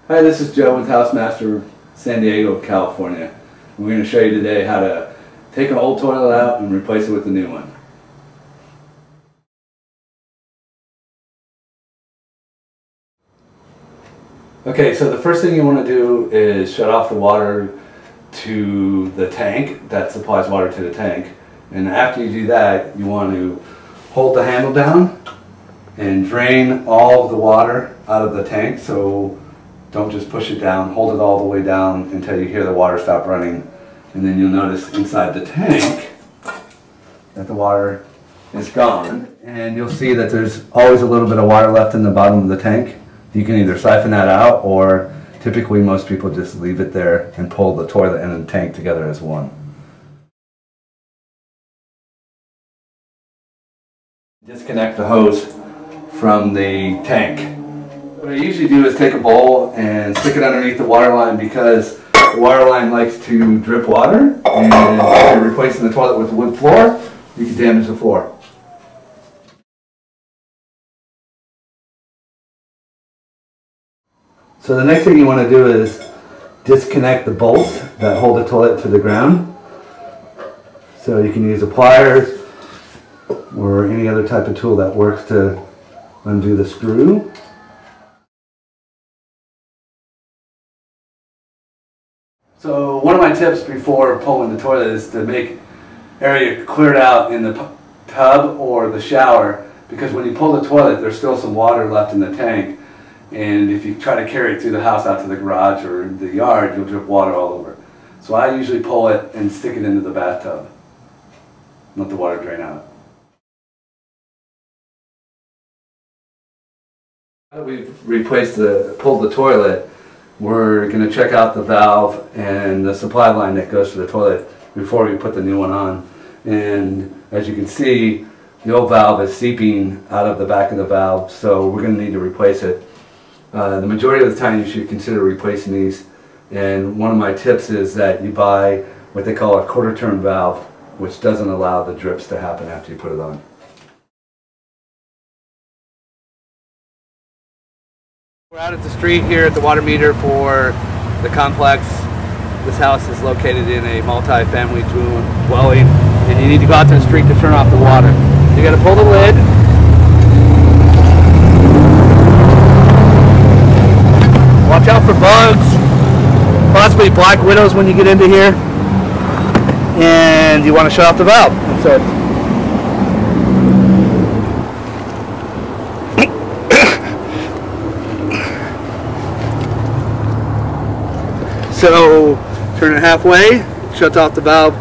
Hi, this is Joe with Housemaster, San Diego, California. We're going to show you today how to take an old toilet out and replace it with a new one. Okay, so the first thing you want to do is shut off the water to the tank that supplies water to the tank. And after you do that, you want to hold the handle down and drain all of the water out of the tank. So don't just push it down, hold it all the way down until you hear the water stop running. And then you'll notice inside the tank that the water is gone. And you'll see that there's always a little bit of water left in the bottom of the tank. You can either siphon that out, or typically most people just leave it there and pull the toilet and the tank together as one. Disconnect the hose from the tank. What I usually do is take a bowl and stick it underneath the water line, because the water line likes to drip water, and if you're replacing the toilet with a wood floor, you can damage the floor. So the next thing you want to do is disconnect the bolts that hold the toilet to the ground. So you can use the pliers or any other type of tool that works to undo the screw. So one of my tips before pulling the toilet is to make area cleared out in the tub or the shower, because when you pull the toilet there's still some water left in the tank, and if you try to carry it through the house out to the garage or the yard, you'll drip water all over. So I usually pull it and stick it into the bathtub, let the water drain out. Now that we've pulled the toilet, we're going to check out the valve and the supply line that goes to the toilet before we put the new one on. And as you can see, the old valve is seeping out of the back of the valve, so we're going to need to replace it. The majority of the time you should consider replacing these, and one of my tips is that you buy what they call a quarter turn valve, which doesn't allow the drips to happen after you put it on. We're out at the street here at the water meter for the complex. This house is located in a multi-family dwelling, and you need to go out to the street to turn off the water. You got to pull the lid. Watch out for bugs, possibly black widows when you get into here, and you want to shut off the valve. So turn it halfway, shut off the valve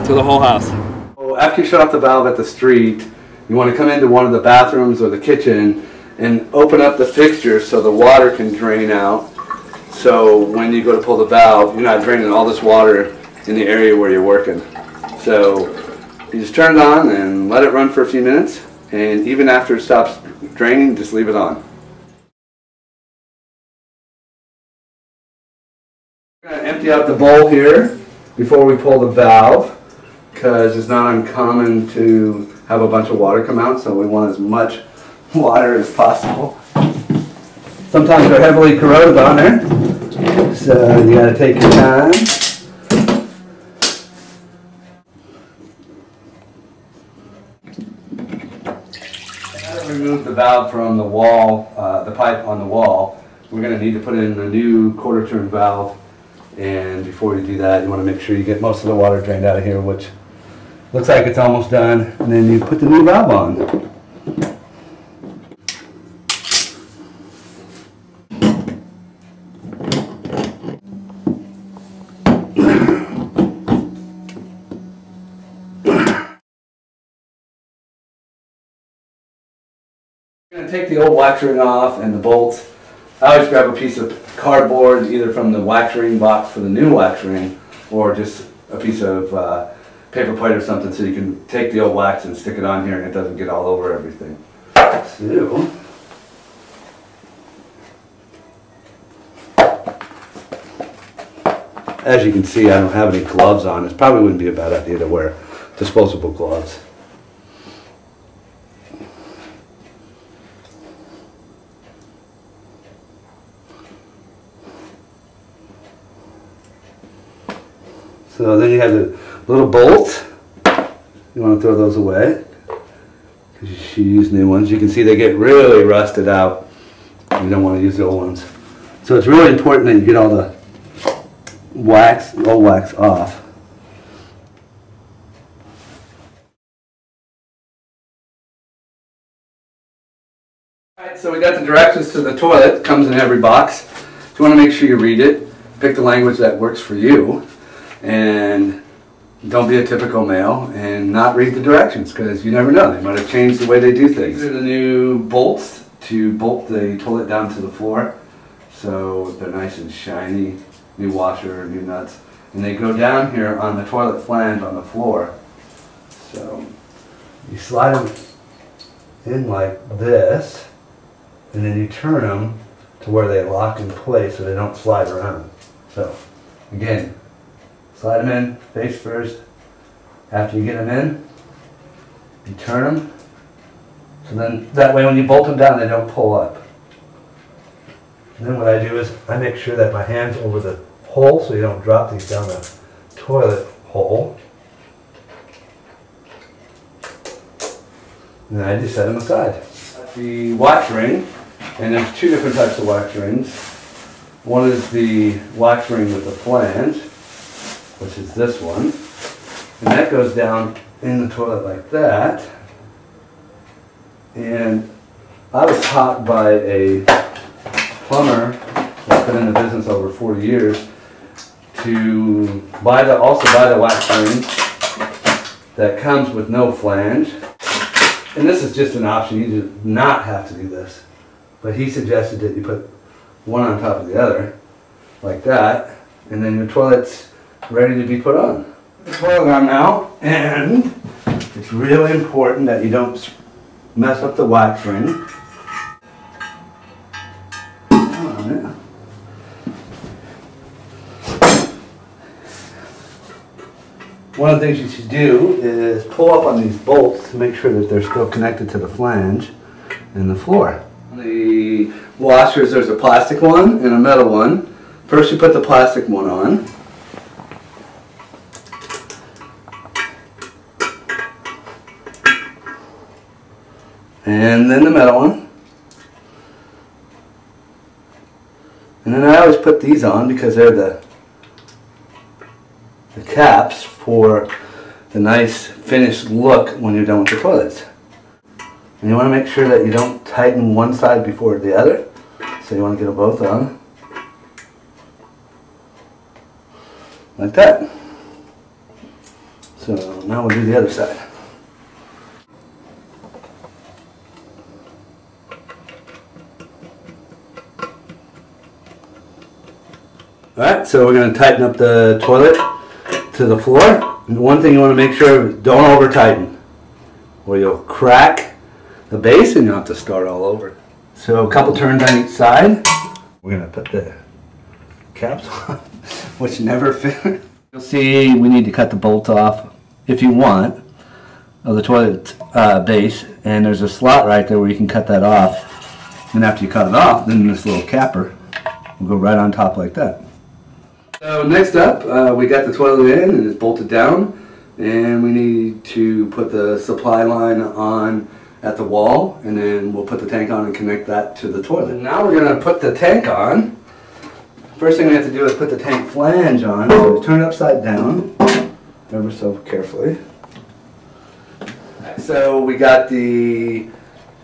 to the whole house. So after you shut off the valve at the street, you want to come into one of the bathrooms or the kitchen and open up the fixture so the water can drain out. So when you go to pull the valve, you're not draining all this water in the area where you're working. So you just turn it on and let it run for a few minutes, and even after it stops draining, just leave it on. We're going to empty out the bowl here before we pull the valve, because it's not uncommon to have a bunch of water come out, so we want as much water as possible. Sometimes they're heavily corroded on there, so you got to take your time. Now to remove the valve from the wall, the pipe on the wall, we're going to need to put in a new quarter turn valve. And before you do that, you want to make sure you get most of the water drained out of here, which looks like it's almost done. And then you put the new valve on. I'm going to take the old wax ring off and the bolts. I always grab a piece of cardboard, either from the wax ring box for the new wax ring, or just a piece of paper plate or something, so you can take the old wax and stick it on here and it doesn't get all over everything. So, as you can see, I don't have any gloves on. It probably wouldn't be a bad idea to wear disposable gloves. So then you have the little bolts. You want to throw those away because you use new ones. You can see they get really rusted out. You don't want to use the old ones. So it's really important that you get all the wax, old wax off. Alright, so we got the directions to the toilet. It comes in every box. You want to make sure you read it. Pick the language that works for you. And don't be a typical male and not read the directions, because you never know. They might have changed the way they do things. These are the new bolts to bolt the toilet down to the floor. So they're nice and shiny. New washer, new nuts. And they go down here on the toilet flange on the floor. So you slide them in like this, and then you turn them to where they lock in place so they don't slide around. So again, slide them in face first. After you get them in, you turn them. So then that way when you bolt them down, they don't pull up. And then what I do is I make sure that my hand's over the hole so you don't drop these down the toilet hole. And then I just set them aside. The wax ring, and there's two different types of wax rings. One is the wax ring with the flange, which is this one. And that goes down in the toilet like that. And I was taught by a plumber that's been in the business over 40 years to also buy the wax ring that comes with no flange. And this is just an option. You do not have to do this. But he suggested that you put one on top of the other, like that, and then your toilet's ready to be put on. The toilet on now, and it's really important that you don't mess up the wax ring. One of the things you should do is pull up on these bolts to make sure that they're still connected to the flange and the floor. The washers, there's a plastic one and a metal one. First you put the plastic one on. And then the metal one. And then I always put these on because they're the caps for the nice finished look when you're done with the toilets. And you want to make sure that you don't tighten one side before the other. So you want to get them both on. Like that. So now we'll do the other side. Alright, so we're going to tighten up the toilet to the floor. And one thing you want to make sure, don't over tighten, or you'll crack the base and you'll have to start all over. So a couple turns on each side. We're going to put the caps on, which never fit. You'll see we need to cut the bolt off, if you want, of the toilet base, and there's a slot right there where you can cut that off. And after you cut it off, then this little capper will go right on top like that. So next up, we got the toilet in and it's bolted down, and we need to put the supply line on at the wall, and then we'll put the tank on and connect that to the toilet. And now we're going to put the tank on. First thing we have to do is put the tank flange on. So turn it upside down, ever so carefully. So we got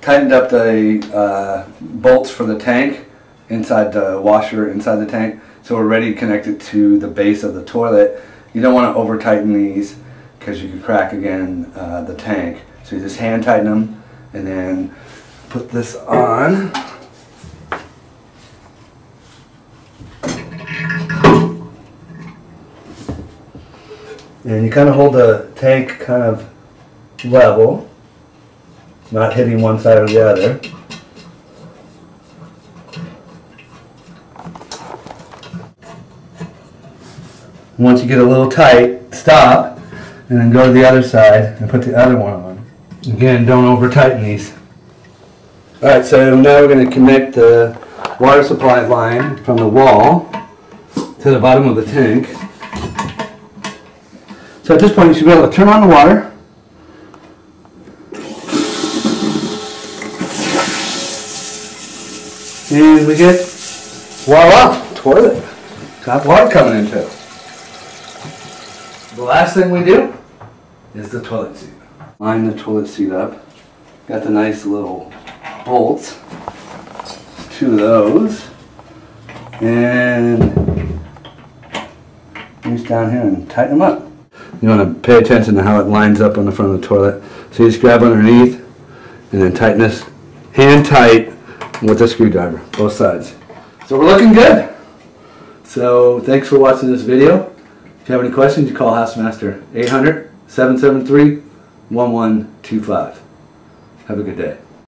tightened up the bolts for the tank inside the washer inside the tank. So we're ready to connect it to the base of the toilet. You don't want to over tighten these because you could crack again the tank. So you just hand tighten them and then put this on. And you kind of hold the tank kind of level, not hitting one side or the other. Once you get a little tight, stop, and then go to the other side and put the other one on. Again, don't over tighten these. Alright, so now we're going to connect the water supply line from the wall to the bottom of the tank. So at this point you should be able to turn on the water. And we get, voila, toilet. Got water coming into it. The last thing we do is the toilet seat. Line the toilet seat up. Got the nice little bolts. 2 of those. And reach down here and tighten them up. You want to pay attention to how it lines up on the front of the toilet. So you just grab underneath and then tighten this hand tight with a screwdriver, both sides. So we're looking good. So thanks for watching this video. If you have any questions, you call Housemaster 800-773-1125. Have a good day.